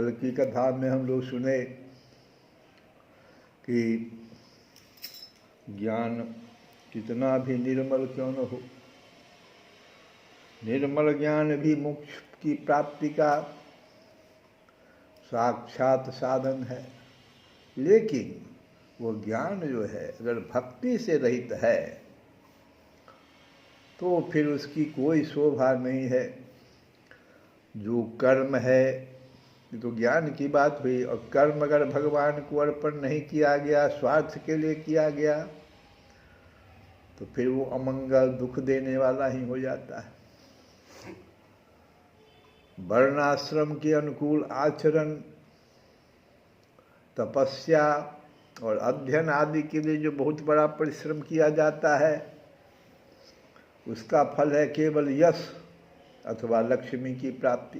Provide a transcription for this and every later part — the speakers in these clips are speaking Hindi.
कल की कथा में हम लोग सुने कि ज्ञान कितना भी निर्मल क्यों न हो, निर्मल ज्ञान भी मोक्ष की प्राप्ति का साक्षात साधन है। लेकिन वो ज्ञान जो है अगर भक्ति से रहित है तो फिर उसकी कोई शोभा नहीं है। जो कर्म है, ये तो ज्ञान की बात हुई, और कर्म अगर भगवान को अर्पण नहीं किया गया, स्वार्थ के लिए किया गया, तो फिर वो अमंगल दुख देने वाला ही हो जाता है। वर्णाश्रम के अनुकूल आचरण, तपस्या और अध्ययन आदि के लिए जो बहुत बड़ा परिश्रम किया जाता है, उसका फल है केवल यश अथवा लक्ष्मी की प्राप्ति।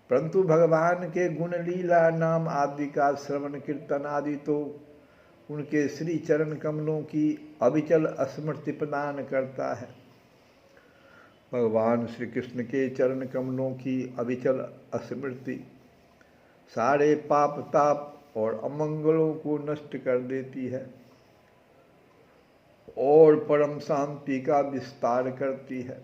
परंतु भगवान के गुण लीला नाम आदि का श्रवण कीर्तन आदि तो उनके श्री चरण कमलों की अविचल स्मृति प्रदान करता है। भगवान श्री कृष्ण के चरण कमलों की अविचल स्मृति सारे पाप ताप और अमंगलों को नष्ट कर देती है और परम शांति का विस्तार करती है।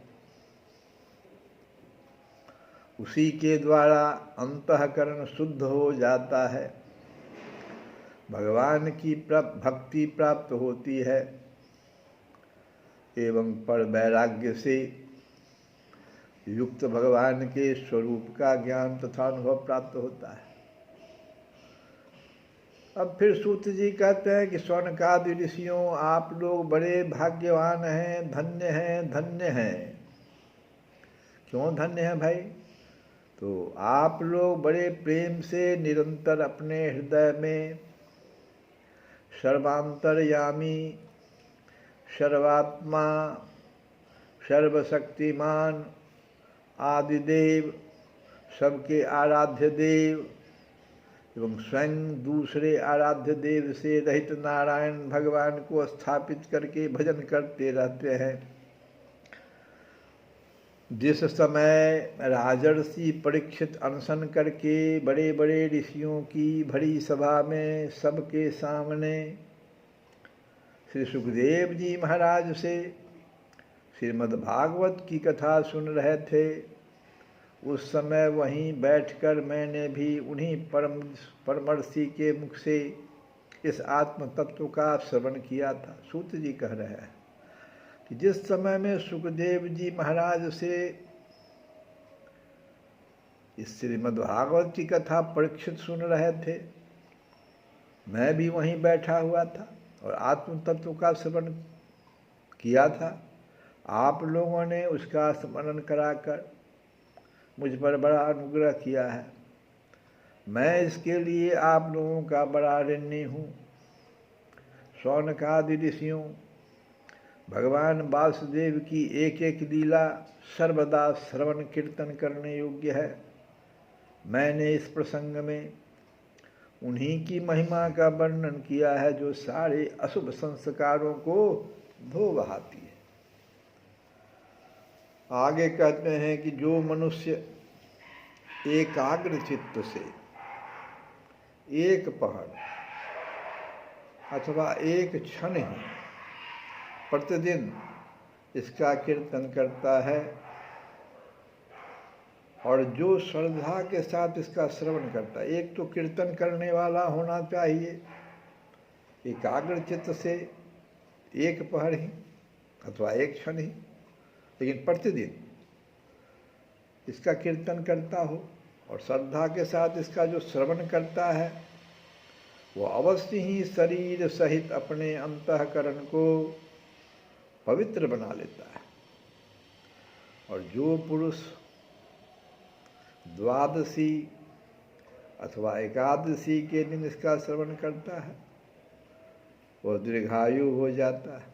उसी के द्वारा अंतःकरण शुद्ध हो जाता है, भगवान की भक्ति प्राप्त होती है एवं पर वैराग्य से युक्त भगवान के स्वरूप का ज्ञान तथा अनुभव प्राप्त होता है। अब फिर सूत जी कहते हैं कि शौनकादि ऋषियों, आप लोग बड़े भाग्यवान हैं, धन्य हैं, धन्य हैं। क्यों धन्य हैं भाई? तो आप लोग बड़े प्रेम से निरंतर अपने हृदय में सर्वांतर्यामी, सर्वात्मा, सर्वशक्तिमान, आदिदेव, सबके आराध्य देव एवं स्वयं दूसरे आराध्य देव से रहित नारायण भगवान को स्थापित करके भजन करते रहते हैं। जिस समय राजर्षि परीक्षित अनशन करके बड़े बड़े ऋषियों की भरी सभा में सबके सामने श्री सुखदेव जी महाराज से श्रीमद् भागवत की कथा सुन रहे थे, उस समय वहीं बैठकर मैंने भी उन्हीं परमर्षि के मुख से इस आत्म तत्व का श्रवण किया था। सूत जी कह रहे हैं कि जिस समय में सुखदेव जी महाराज से इस श्रीमद् भागवत की कथा परीक्षित सुन रहे थे, मैं भी वहीं बैठा हुआ था और आत्म तत्व का श्रवण किया था। आप लोगों ने उसका स्मरण कराकर मुझ पर बड़ा अनुग्रह किया है। मैं इसके लिए आप लोगों का बड़ा ऋणी हूँ। शौनकादि ऋषियों, भगवान वासुदेव की एक एक लीला सर्वदा श्रवण कीर्तन करने योग्य है। मैंने इस प्रसंग में उन्हीं की महिमा का वर्णन किया है जो सारे अशुभ संस्कारों को धो बहाती है। आगे कहते हैं कि जो मनुष्य एकाग्र चित्त से एक पहर अथवा एक क्षण ही प्रतिदिन इसका कीर्तन करता है और जो श्रद्धा के साथ इसका श्रवण करता है, एक तो कीर्तन करने वाला होना चाहिए एकाग्र चित्त से एक पहर ही अथवा एक क्षण ही, लेकिन प्रतिदिन इसका कीर्तन करता हो और श्रद्धा के साथ इसका जो श्रवण करता है वो अवश्य ही शरीर सहित अपने अंतःकरण को पवित्र बना लेता है। और जो पुरुष द्वादशी अथवा एकादशी के दिन इसका श्रवण करता है वह दीर्घायु हो जाता है।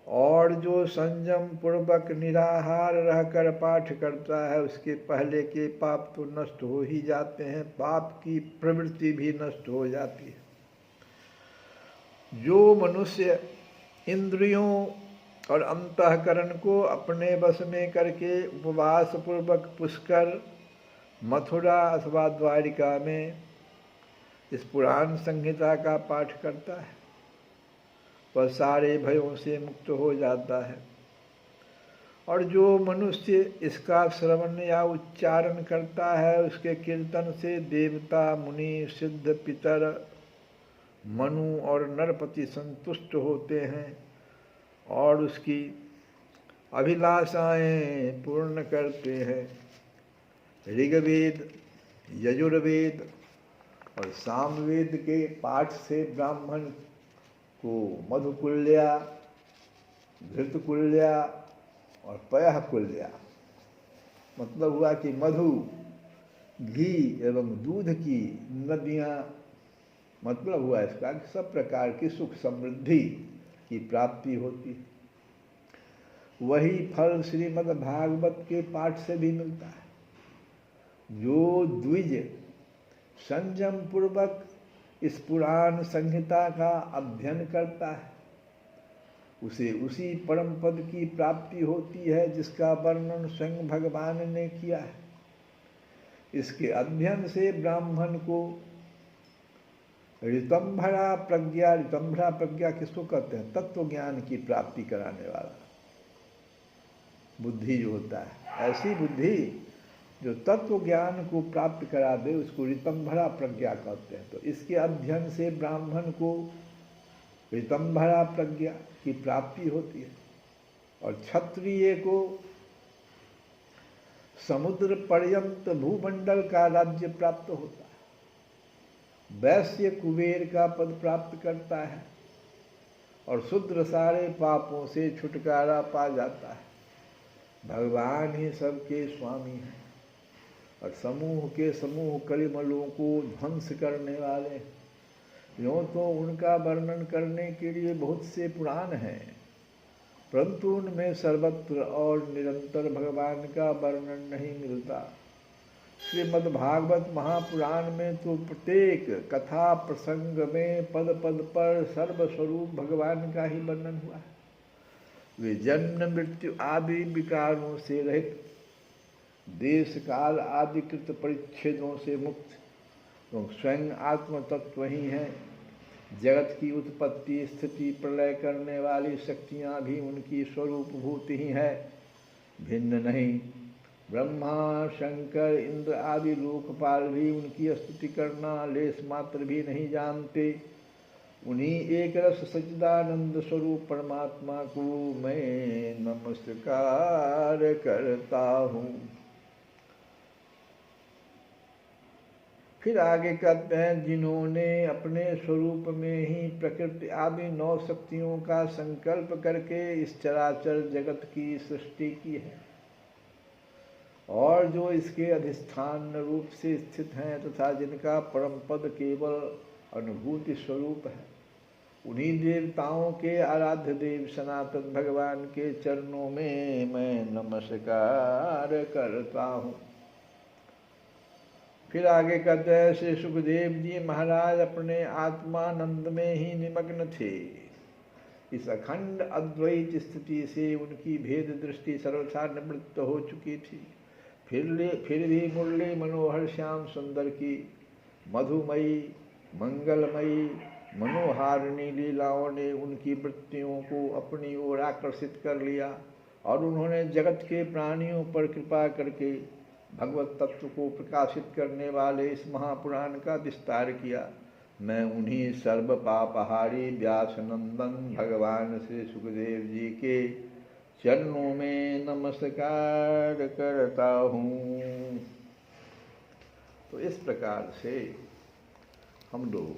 और जो संयम पूर्वक निराहार रहकर पाठ करता है उसके पहले के पाप तो नष्ट हो ही जाते हैं, पाप की प्रवृत्ति भी नष्ट हो जाती है। जो मनुष्य इंद्रियों और अंतःकरण को अपने वश में करके उपवास पूर्वक पुष्कर मथुरा अथवा द्वारिका में इस पुराण संहिता का पाठ करता है वह सारे भयों से मुक्त हो जाता है। और जो मनुष्य इसका श्रवण या उच्चारण करता है उसके कीर्तन से देवता, मुनि, सिद्ध, पितर, मनु और नरपति संतुष्ट होते हैं और उसकी अभिलाषाएं पूर्ण करते हैं। ऋग्वेद, यजुर्वेद और सामवेद के पाठ से ब्राह्मण को मधुकुल्या, घृतकुल्या और पयःकुल्या, मतलब हुआ कि मधु, घी एवं दूध की नदियाँ, मतलब हुआ इसका कि सब प्रकार की सुख समृद्धि की प्राप्ति होती है। वही फल श्रीमद् भागवत के पाठ से भी मिलता है। जो द्विज संयम पूर्वक इस पुराण संहिता का अध्ययन करता है उसे उसी परम पद की प्राप्ति होती है जिसका वर्णन स्वयं भगवान ने किया है। इसके अध्ययन से ब्राह्मण को ऋतंभरा प्रज्ञा, ऋतंभरा प्रज्ञा किसको कहते हैं? तत्व ज्ञान की प्राप्ति कराने वाला बुद्धि जो होता है, ऐसी बुद्धि जो तत्व ज्ञान को प्राप्त करा दे उसको ऋतंभरा प्रज्ञा कहते हैं। तो इसके अध्ययन से ब्राह्मण को ऋतंभरा प्रज्ञा की प्राप्ति होती है और क्षत्रिय को समुद्र पर्यंत भूमंडल का राज्य प्राप्त होता है। वैश्य कुबेर का पद प्राप्त करता है और शूद्र सारे पापों से छुटकारा पा जाता है। भगवान ही सबके स्वामी हैं और समूह के समूह कलिमलों को ध्वंस करने वाले। यूँ तो उनका वर्णन करने के लिए बहुत से पुराण हैं, परंतु उनमें सर्वत्र और निरंतर भगवान का वर्णन नहीं मिलता। श्रीमद् भागवत महापुराण में तो प्रत्येक कथा प्रसंग में पद पद पर सर्वस्वरूप भगवान का ही वर्णन हुआ है। वे जन्म मृत्यु आदि विकारों से रहित, देश काल आदि कृत परिच्छेदों से मुक्त, तो स्वयं आत्म तत्व ही हैं। जगत की उत्पत्ति, स्थिति, प्रलय करने वाली शक्तियाँ भी उनकी स्वरूप भूत ही है, भिन्न नहीं। ब्रह्मा, शंकर, इंद्र आदि लोकपाल भी उनकी स्तुति करना लेस मात्र भी नहीं जानते। उन्हीं एक रस सच्चिदानंद स्वरूप परमात्मा को मैं नमस्कार करता हूँ। फिर आगे कहते हैं, जिन्होंने अपने स्वरूप में ही प्रकृति आदि 9 शक्तियों का संकल्प करके इस चराचर जगत की सृष्टि की है और जो इसके अधिष्ठान रूप से स्थित हैं तथा जिनका परम पद केवल अनुभूति स्वरूप है, उन्हीं देवताओं के आराध्य देव सनातन भगवान के चरणों में मैं नमस्कार करता हूँ। फिर आगे कहते हैं, श्री सुखदेव जी महाराज अपने आत्मानंद में ही निमग्न थे। इस अखंड अद्वैत स्थिति से उनकी भेद दृष्टि सर्वथा निवृत्त हो चुकी थी। फिर भी मुरली मनोहर श्याम सुंदर की मधुमयी, मंगलमयी, मनोहारिणी लीलाओं ने उनकी वृत्तियों को अपनी ओर आकर्षित कर लिया और उन्होंने जगत के प्राणियों पर कृपा करके भगवत तत्व को प्रकाशित करने वाले इस महापुराण का विस्तार किया। मैं उन्हीं सर्व पापहारी व्यासनंदन भगवान श्री सुखदेव जी के चरणों में नमस्कार करता हूँ। तो इस प्रकार से हम लोग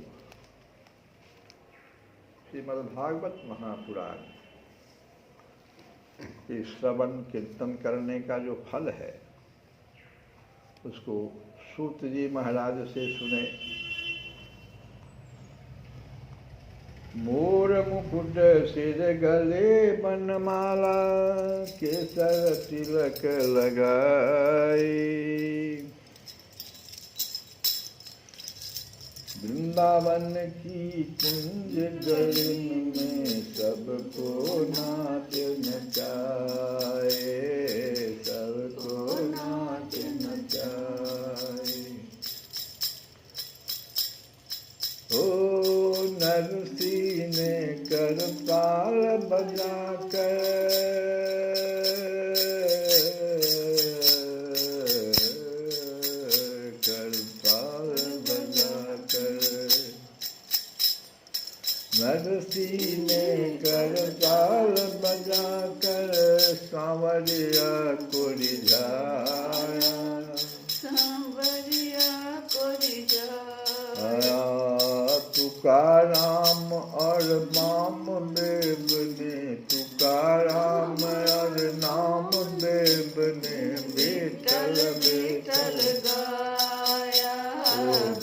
श्रीमद् भागवत महापुराण के श्रवण कीर्तन करने का जो फल है उसको सूत जी महाराज से सुने। मोर मुकुट सिर गले बनमाला, केसर तिलक लगाई, वृंदावन की कुंज गलिन में सबको नाच नचाए, सबको नाच नचाए। ताल बजा नरसी में कर ताल बजा कर सांवरिया को रिझाया तुकाराम और नामदेव ने तुकाराम और नामदेव ने बेठल बेठल गाया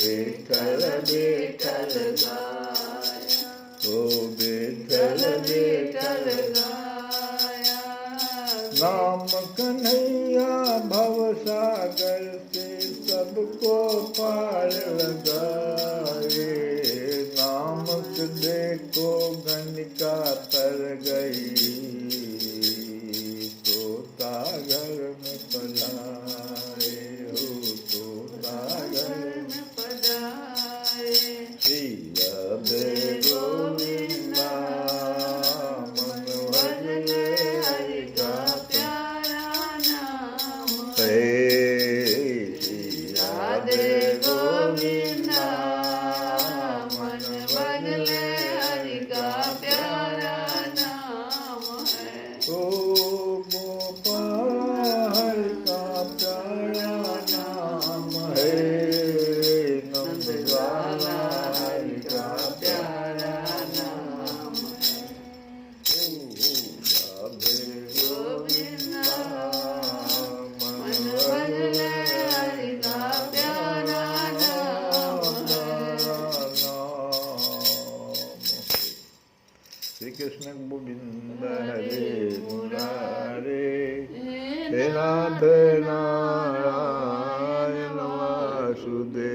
बेठल बेठल गाया ओ बेठल बेठल गाया नाम कन्हैया भवसागर से सबको पार लगाए नाम से देखो गणिका तर गई तोता घर में पधारे हो तोता घर में पधारे श्री राधे गोविंदा मन भजले हरि का प्यारा नाम राधे गोविंदा मन बदले हरि का प्यारा नाम है ओ गोपाल हरि का प्यारा नाम है नंदलाला हरि का प्यारा नाम है राधे गोविंदा मन भजले हरि का प्यारा नाम श्री कृष्ण गोविंद हरे मुरारे हे राधे नारायण वासुदेव।